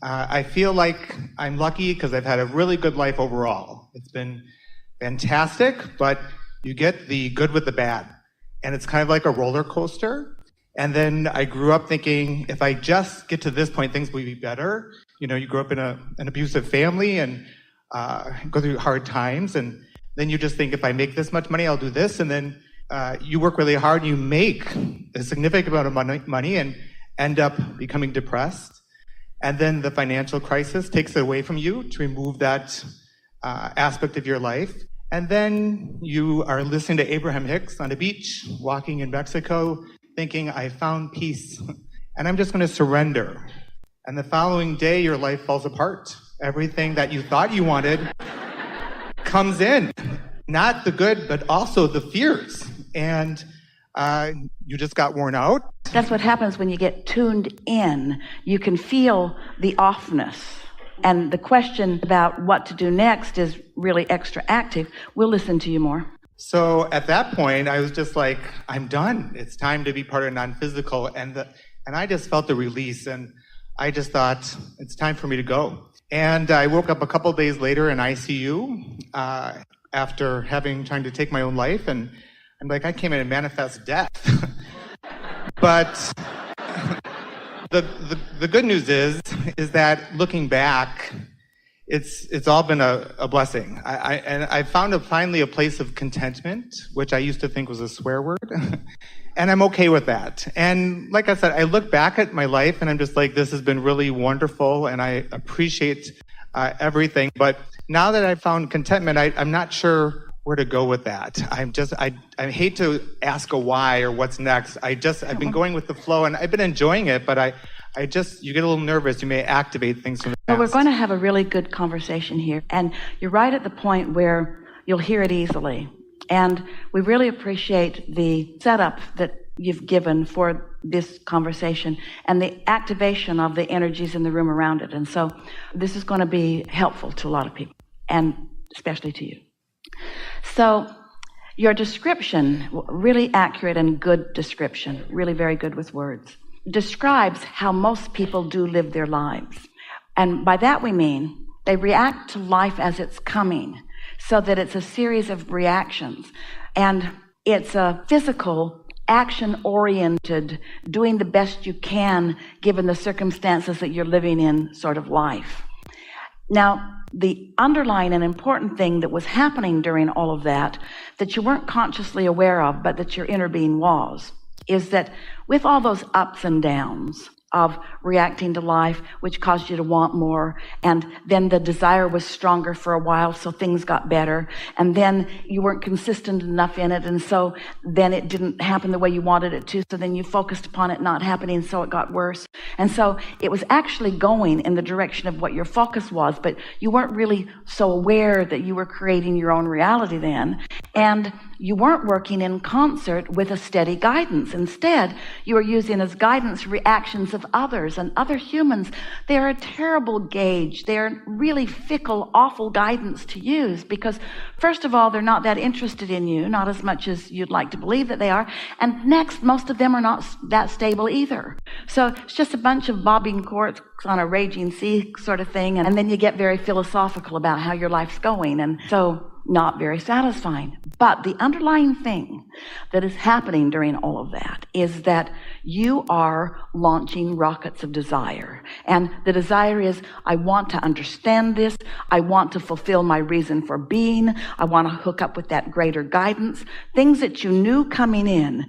I feel like I'm lucky because I've had a really good life overall. It's been fantastic, but you get the good with the bad. And it's kind of like a roller coaster. And then I grew up thinking, if I just get to this point, things will be better. You know, you grow up in an abusive family and go through hard times. And then you just think, if I make this much money, I'll do this. And then you work really hard and you make a significant amount of money and end up becoming depressed. And then the financial crisis takes it away from you to remove that aspect of your life. And then you are listening to Abraham Hicks on a beach, walking in Mexico, thinking, I found peace, and I'm just going to surrender. And the following day, your life falls apart. Everything that you thought you wanted comes in. Not the good, but also the fears. And you just got worn out. That's what happens when you get tuned in. You can feel the offness. And the question about what to do next is really extra active. We'll listen to you more. So at that point, I was just like, I'm done. It's time to be part of non-physical. And I just felt the release. And I just thought, it's time for me to go. And I woke up a couple of days later in ICU after trying to take my own life. And I'm like, I came in and manifest death. But the good news is that looking back, it's all been a blessing. I found finally a place of contentment, which I used to think was a swear word, and I'm okay with that. And like I said, I look back at my life and I'm just like, this has been really wonderful, and I appreciate everything. But now that I've found contentment, I'm not sure where to go with that. I hate to ask a why or what's next. I've been going with the flow and I've been enjoying it, but you get a little nervous. You may activate things from the past. Well, we're going to have a really good conversation here. And you're right at the point where you'll hear it easily. And we really appreciate the setup that you've given for this conversation and the activation of the energies in the room around it. And so this is going to be helpful to a lot of people, and especially to you. So your description, really accurate and good description, really very good with words, describes how most people do live their lives. And by that we mean they react to life as it's coming, so that it's a series of reactions. And it's a physical, action-oriented, doing the best you can given the circumstances that you're living in sort of life. Now, the underlying and important thing that was happening during all of that you weren't consciously aware of, but that your inner being was, is that with all those ups and downs of reacting to life, which caused you to want more, and then the desire was stronger for a while, so things got better, and then you weren't consistent enough in it, and so then it didn't happen the way you wanted it to, so then you focused upon it not happening, so it got worse. And so it was actually going in the direction of what your focus was, but you weren't really so aware that you were creating your own reality then, and you weren't working in concert with a steady guidance. Instead, you were using as guidance reactions of others, and other humans. They're a terrible gauge. They're really fickle, awful guidance to use, because first of all, they're not that interested in you, not as much as you'd like to believe that they are. And next, most of them are not that stable either. So it's just a bunch of bobbing corks on a raging sea sort of thing. And then you get very philosophical about how your life's going. And so not very satisfying. But the underlying thing that is happening during all of that is that you are launching rockets of desire. And the desire is, I want to understand this. I want to fulfill my reason for being. I want to hook up with that greater guidance. Things that you knew coming in.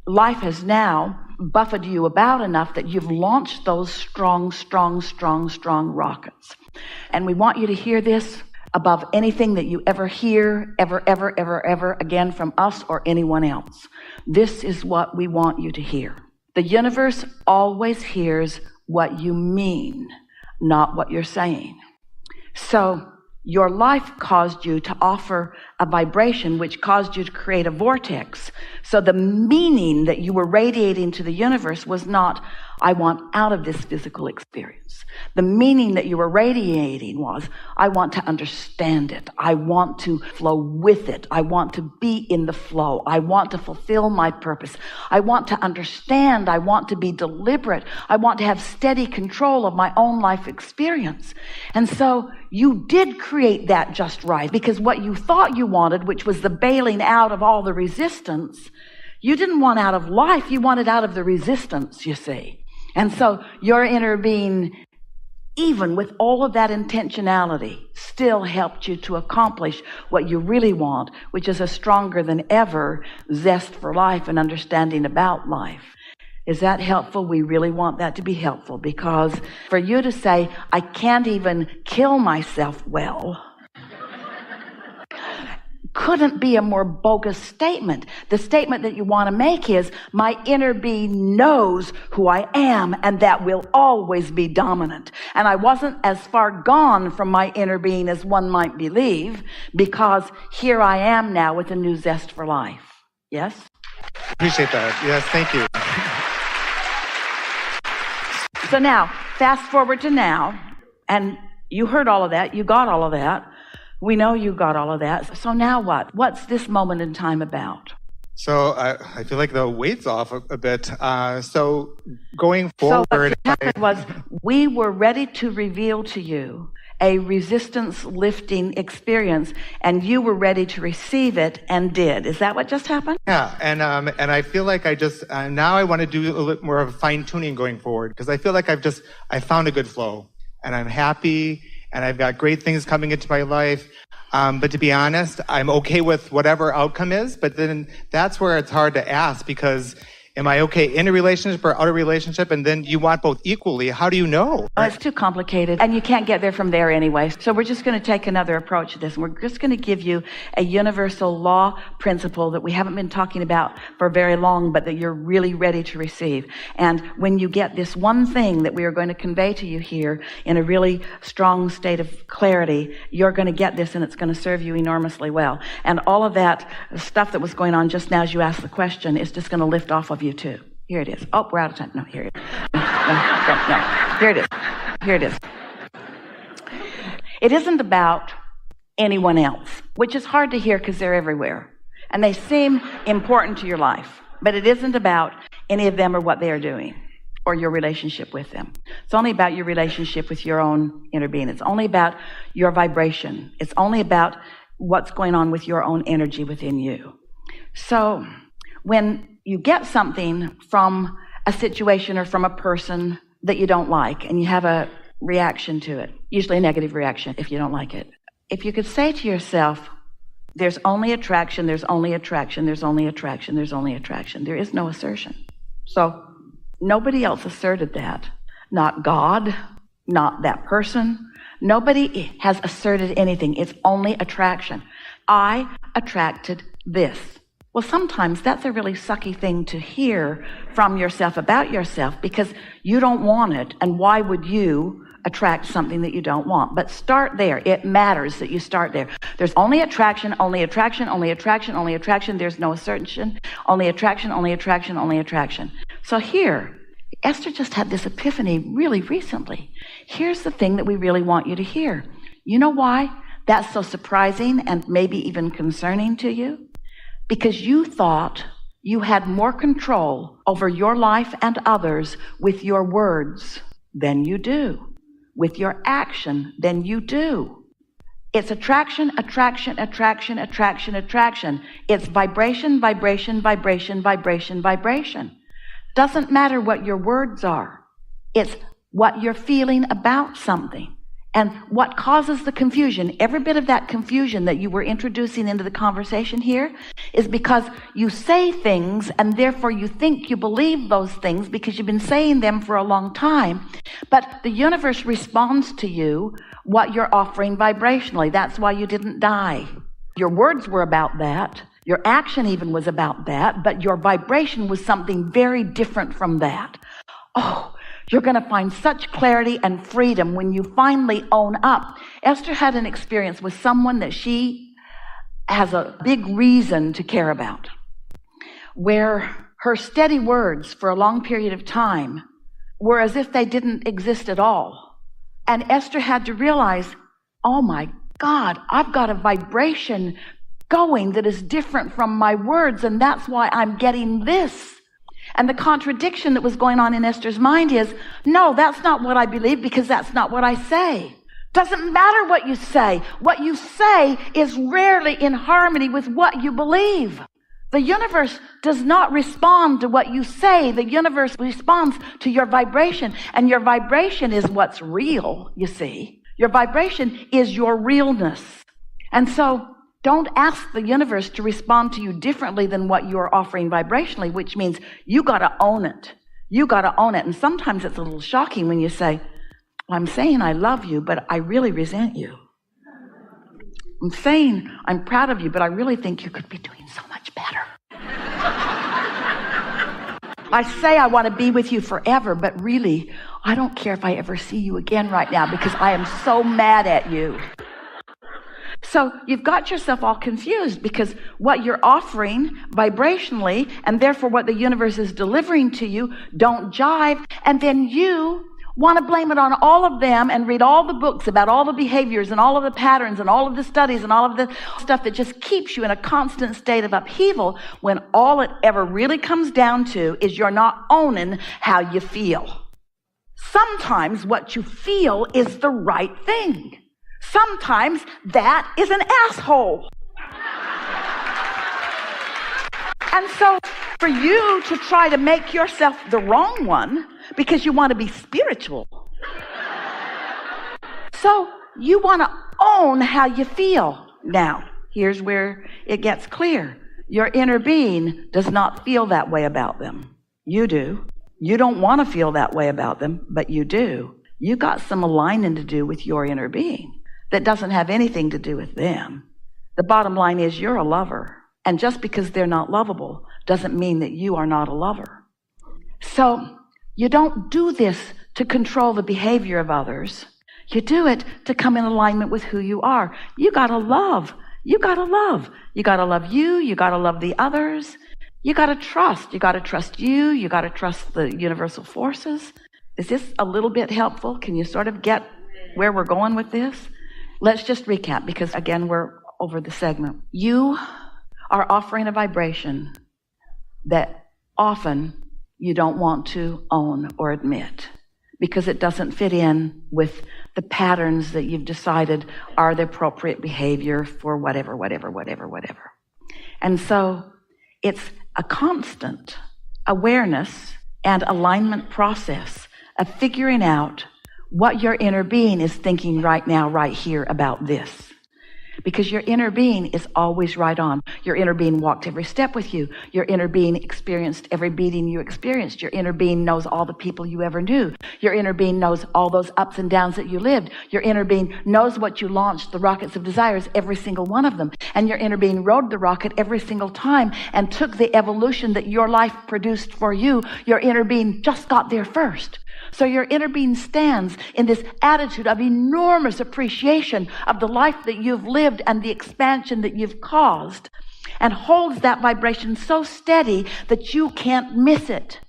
Life has now buffeted you about enough that you've launched those strong rockets. And we want you to hear this above anything that you ever hear, ever again from us or anyone else. This is what we want you to hear. The universe always hears what you mean, not what you're saying. So your life caused you to offer a vibration which caused you to create a vortex. So the meaning that you were radiating to the universe was not, I want out of this physical experience. The meaning that you were radiating was, I want to understand it. I want to flow with it. I want to be in the flow. I want to fulfill my purpose. I want to understand. I want to be deliberate. I want to have steady control of my own life experience. And so you did create that just right, because what you thought you wanted, which was the bailing out of all the resistance, you didn't want out of life. You wanted out of the resistance, you see. And so your inner being, even with all of that intentionality, still helped you to accomplish what you really want, which is a stronger than ever zest for life and understanding about life. Is that helpful? We really want that to be helpful, because for you to say, I can't even kill myself well, couldn't be a more bogus statement. The statement that you want to make is, my inner being knows who I am, and that will always be dominant. And I wasn't as far gone from my inner being as one might believe, because here I am now with a new zest for life. Yes? Appreciate that. Yes, thank you. So now, fast forward to now, and you heard all of that. You got all of that. We know you got all of that. So now what? What's this moment in time about? So I feel like the weight's off a bit. So going forward, so what happened was, we were ready to reveal to you a resistance lifting experience, and you were ready to receive it and did. Is that what just happened? Yeah, and I feel like I just now I want to do a little more of fine tuning going forward, because I feel like I found a good flow, and I'm happy. And I've got great things coming into my life. But to be honest, I'm okay with whatever outcome is. But then that's where it's hard to ask, because am I okay in a relationship or out of a relationship? And then you want both equally. How do you know? Well, it's too complicated, and you can't get there from there anyway. So we're just going to take another approach to this. And we're just going to give you a universal law principle that we haven't been talking about for very long, but that you're really ready to receive. And when you get this one thing that we are going to convey to you here in a really strong state of clarity, you're going to get this, and it's going to serve you enormously well. And all of that stuff that was going on just now as you asked the question is just going to lift off of you too. Here it is. Oh, we're out of time. No, here it is. No. Here it is. Here it is. It isn't about anyone else, which is hard to hear because they're everywhere. And they seem important to your life. But it isn't about any of them or what they are doing or your relationship with them. It's only about your relationship with your own inner being. It's only about your vibration. It's only about what's going on with your own energy within you. So when you get something from a situation or from a person that you don't like, and you have a reaction to it, usually a negative reaction if you don't like it. If you could say to yourself, there's only attraction, there's only attraction, there's only attraction, there's only attraction. There is no assertion. So nobody else asserted that. Not God, not that person. Nobody has asserted anything. It's only attraction. I attracted this. Well, sometimes that's a really sucky thing to hear from yourself about yourself, because you don't want it, and why would you attract something that you don't want? But start there. It matters that you start there. There's only attraction, only attraction, only attraction, only attraction. There's no assertion. Only attraction, only attraction, only attraction. So here, Esther just had this epiphany really recently. Here's the thing that we really want you to hear. You know why that's so surprising and maybe even concerning to you? Because you thought you had more control over your life and others with your words than you do, with your action than you do. It's attraction, attraction, attraction, attraction, attraction. It's vibration, vibration, vibration, vibration, vibration. Doesn't matter what your words are. It's what you're feeling about something. And what causes the confusion, every bit of that confusion that you were introducing into the conversation here, is because you say things and therefore you think you believe those things because you've been saying them for a long time. But the universe responds to you what you're offering vibrationally. That's why you didn't die. Your words were about that. Your action even was about that. But your vibration was something very different from that. Oh, you're going to find such clarity and freedom when you finally own up. Esther had an experience with someone that she has a big reason to care about, where her steady words for a long period of time were as if they didn't exist at all. And Esther had to realize, oh my God, I've got a vibration going that is different from my words, and that's why I'm getting this. And the contradiction that was going on in Esther's mind is, no, that's not what I believe, because that's not what I say. Doesn't matter what you say. What you say is rarely in harmony with what you believe. The universe does not respond to what you say. The universe responds to your vibration. And your vibration is what's real, you see. Your vibration is your realness. And so don't ask the universe to respond to you differently than what you're offering vibrationally, which means you got to own it. You got to own it. And sometimes it's a little shocking when you say, well, I'm saying I love you, but I really resent you. I'm saying I'm proud of you, but I really think you could be doing so much better. I say I want to be with you forever, but really, I don't care if I ever see you again right now because I am so mad at you. So you've got yourself all confused because what you're offering vibrationally and therefore what the universe is delivering to you don't jive, and then you want to blame it on all of them and read all the books about all the behaviors and all of the patterns and all of the studies and all of the stuff that just keeps you in a constant state of upheaval, when all it ever really comes down to is you're not owning how you feel. Sometimes what you feel is the right thing. Sometimes that is an asshole. And so for you to try to make yourself the wrong one because you want to be spiritual. So you want to own how you feel. Now, here's where it gets clear. Your inner being does not feel that way about them. You do. You don't want to feel that way about them, but you do. You got some aligning to do with your inner being that doesn't have anything to do with them. The bottom line is you're a lover. And just because they're not lovable doesn't mean that you are not a lover. So you don't do this to control the behavior of others. You do it to come in alignment with who you are. You gotta love. You gotta love. You gotta love you. You gotta love the others. You gotta trust. You gotta trust you. You gotta trust the universal forces. Is this a little bit helpful? Can you sort of get where we're going with this? Let's just recap, because again, we're over the segment. You are offering a vibration that often you don't want to own or admit because it doesn't fit in with the patterns that you've decided are the appropriate behavior for whatever. And so it's a constant awareness and alignment process of figuring out what your inner being is thinking right now, right here about this. Because your inner being is always right on. Your inner being walked every step with you. Your inner being experienced every beating you experienced. Your inner being knows all the people you ever knew. Your inner being knows all those ups and downs that you lived. Your inner being knows what you launched, the rockets of desires, every single one of them. And your inner being rode the rocket every single time and took the evolution that your life produced for you. Your inner being just got there first. So your inner being stands in this attitude of enormous appreciation of the life that you've lived and the expansion that you've caused, and holds that vibration so steady that you can't miss it.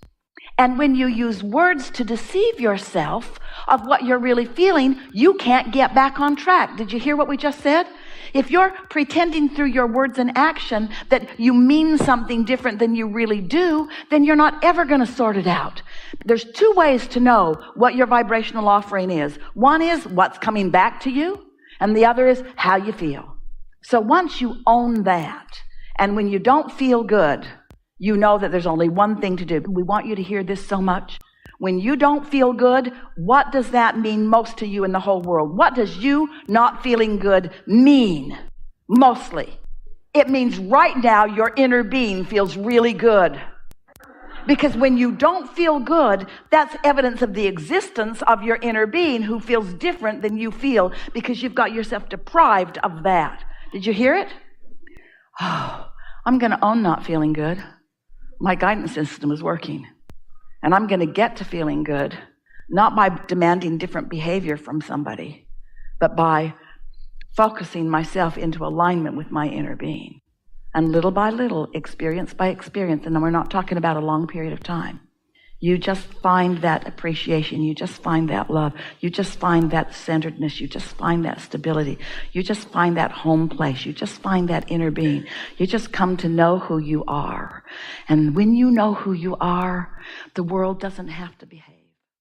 And when you use words to deceive yourself of what you're really feeling, you can't get back on track. Did you hear what we just said? If you're pretending through your words and action that you mean something different than you really do, then you're not ever going to sort it out. There's two ways to know what your vibrational offering is. One is what's coming back to you, and the other is how you feel. So once you own that, and when you don't feel good, you know that there's only one thing to do. We want you to hear this so much. When you don't feel good, what does that mean most to you in the whole world? What does you not feeling good mean mostly? It means right now your inner being feels really good. Because when you don't feel good, that's evidence of the existence of your inner being who feels different than you feel, because you've got yourself deprived of that. Did you hear it? Oh, I'm going to own not feeling good. My guidance system is working. And I'm going to get to feeling good, not by demanding different behavior from somebody, but by focusing myself into alignment with my inner being. And little by little, experience by experience, and then we're not talking about a long period of time, you just find that appreciation. You just find that love. You just find that centeredness. You just find that stability. You just find that home place. You just find that inner being. You just come to know who you are. And when you know who you are, the world doesn't have to behave.